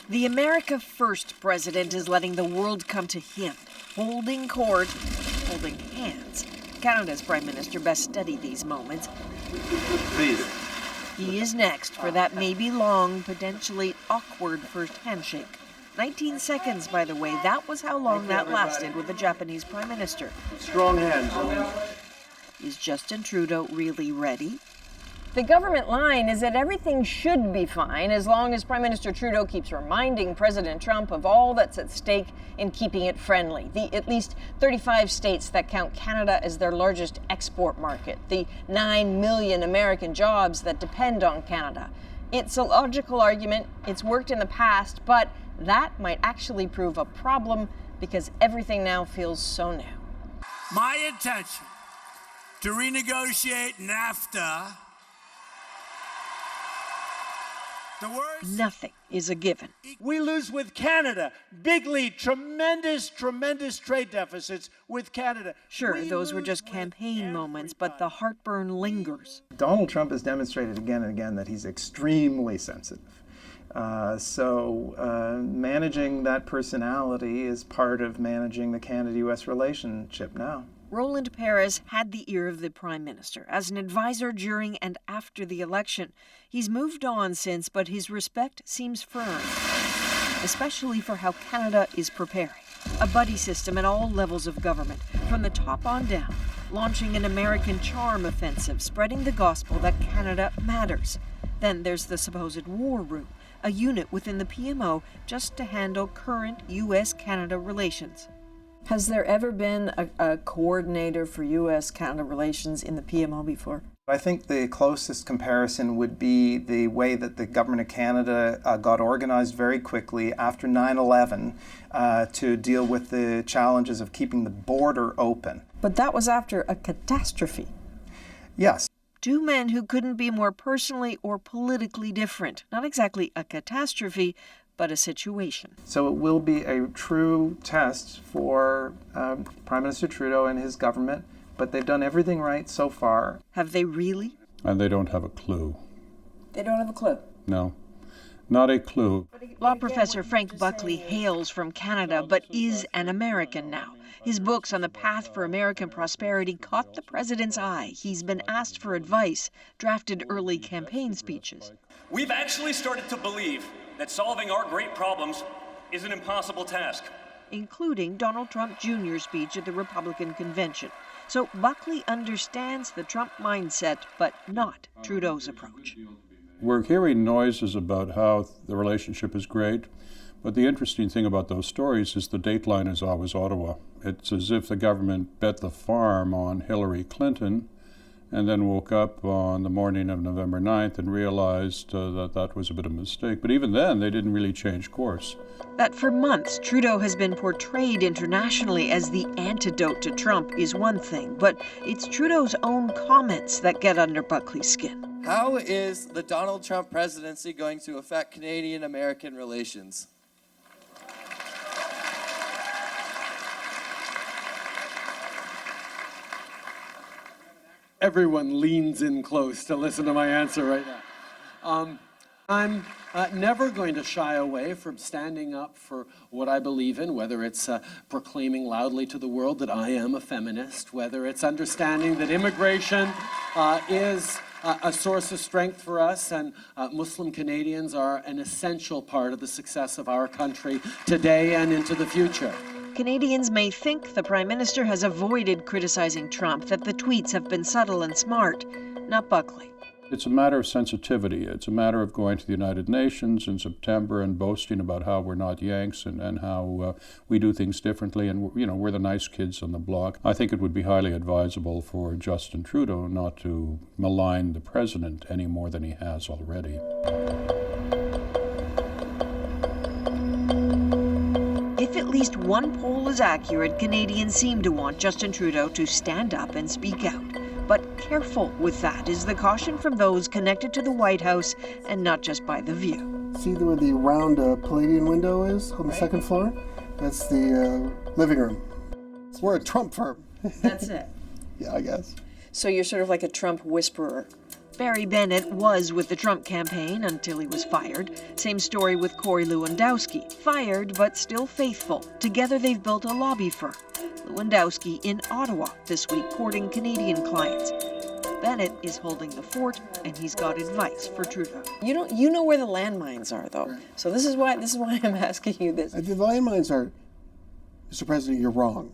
The America First president is letting the world come to him, holding court, holding hands. Canada's Prime Minister best study these moments. Please. He is next for that maybe long, potentially awkward first handshake. 19 seconds, by the way. That was how long that lasted with the Japanese Prime Minister. Strong hands. Is Justin Trudeau really ready? The government line is that everything should be fine as long as Prime Minister Trudeau keeps reminding President Trump of all that's at stake in keeping it friendly. The at least 35 states that count Canada as their largest export market, the 9 million American jobs that depend on Canada. It's a logical argument, it's worked in the past, but that might actually prove a problem because everything now feels so new. My intention to renegotiate NAFTA. Nothing is a given. We lose with Canada. Big lead, tremendous trade deficits with Canada. Sure, those were just campaign moments, but the heartburn lingers. Donald Trump has demonstrated again and again that he's extremely sensitive. So managing that personality is part of managing the Canada-U.S. relationship now. Roland Paris had the ear of the Prime Minister as an advisor during and after the election. He's moved on since, but his respect seems firm, especially for how Canada is preparing. A buddy system at all levels of government, from the top on down, launching an American charm offensive, spreading the gospel that Canada matters. Then there's the supposed war room, a unit within the PMO just to handle current U.S.-Canada relations. Has there ever been a coordinator for U.S.-Canada relations in the PMO before? I think the closest comparison would be the way that the Government of Canada got organized very quickly after 9/11 to deal with the challenges of keeping the border open. But that was after a catastrophe. Yes. Two men who couldn't be more personally or politically different. Not exactly a catastrophe, but a situation. So it will be a true test for Prime Minister Trudeau and his government, but they've done everything right so far. Have they really? And they don't have a clue. They don't have a clue? No, not a clue. Law professor Frank Buckley hails from Canada, but is an American now. His books on the path for American prosperity caught the president's eye. He's been asked for advice, drafted early campaign speeches. We've actually started to believe that solving our great problems is an impossible task. Including Donald Trump Jr.'s speech at the Republican convention. So Buckley understands the Trump mindset, but not Trudeau's approach. We're hearing noises about how the relationship is great, but the interesting thing about those stories is the dateline is always Ottawa. It's as if the government bet the farm on Hillary Clinton and then woke up on the morning of November 9th and realized that was a bit of a mistake. But even then, they didn't really change course. That for months, Trudeau has been portrayed internationally as the antidote to Trump is one thing, but it's Trudeau's own comments that get under Buckley's skin. How is the Donald Trump presidency going to affect Canadian-American relations? Everyone leans in close to listen to my answer right now. I'm never going to shy away from standing up for what I believe in, whether it's proclaiming loudly to the world that I am a feminist, whether it's understanding that immigration is a source of strength for us, and Muslim Canadians are an essential part of the success of our country today and into the future. Canadians may think the Prime Minister has avoided criticizing Trump, that the tweets have been subtle and smart. Not Buckley. It's a matter of sensitivity. It's a matter of going to the United Nations in September and boasting about how we're not Yanks and how we do things differently, and we're the nice kids on the block. I think it would be highly advisable for Justin Trudeau not to malign the president any more than he has already. If at least one poll is accurate, Canadians seem to want Justin Trudeau to stand up and speak out. But careful with that is the caution from those connected to the White House and not just by the view. See where the round Palladian window is on the second floor? That's the living room. We're a Trump firm. That's it. Yeah, I guess. So you're sort of like a Trump whisperer. Barry Bennett was with the Trump campaign until he was fired. Same story with Corey Lewandowski. Fired, but still faithful. Together they've built a lobby firm. Lewandowski in Ottawa this week courting Canadian clients. Bennett is holding the fort, and he's got advice for Trudeau. You know where the landmines are, though. Right. So this is why I'm asking you this. The landmines are, Mr. President, you're wrong.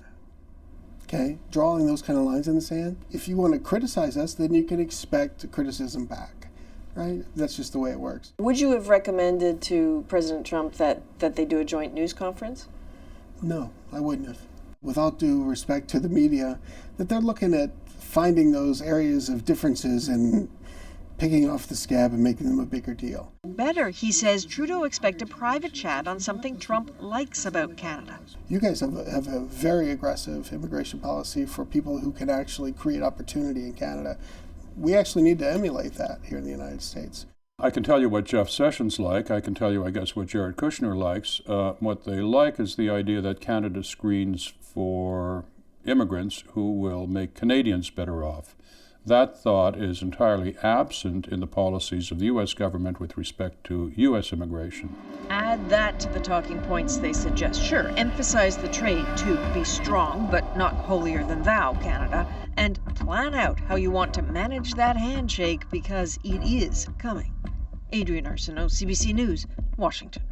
Okay? Drawing those kind of lines in the sand. If you want to criticize us, then you can expect criticism back. Right? That's just the way it works. Would you have recommended to President Trump that they do a joint news conference? No, I wouldn't have. With all due respect to the media, that they're looking at finding those areas of differences and picking off the scab and making them a bigger deal. Better, he says Trudeau expect a private chat on something Trump likes about Canada. You guys have a very aggressive immigration policy for people who can actually create opportunity in Canada. We actually need to emulate that here in the United States. I can tell you what Jeff Sessions like. I can tell you, I guess, what Jared Kushner likes. What they like is the idea that Canada screens for immigrants who will make Canadians better off. That thought is entirely absent in the policies of the U.S. government with respect to U.S. immigration. Add that to the talking points they suggest. Sure, emphasize the trade too. Be strong, but not holier than thou, Canada. And plan out how you want to manage that handshake, because it is coming. Adrienne Arsenault, CBC News, Washington.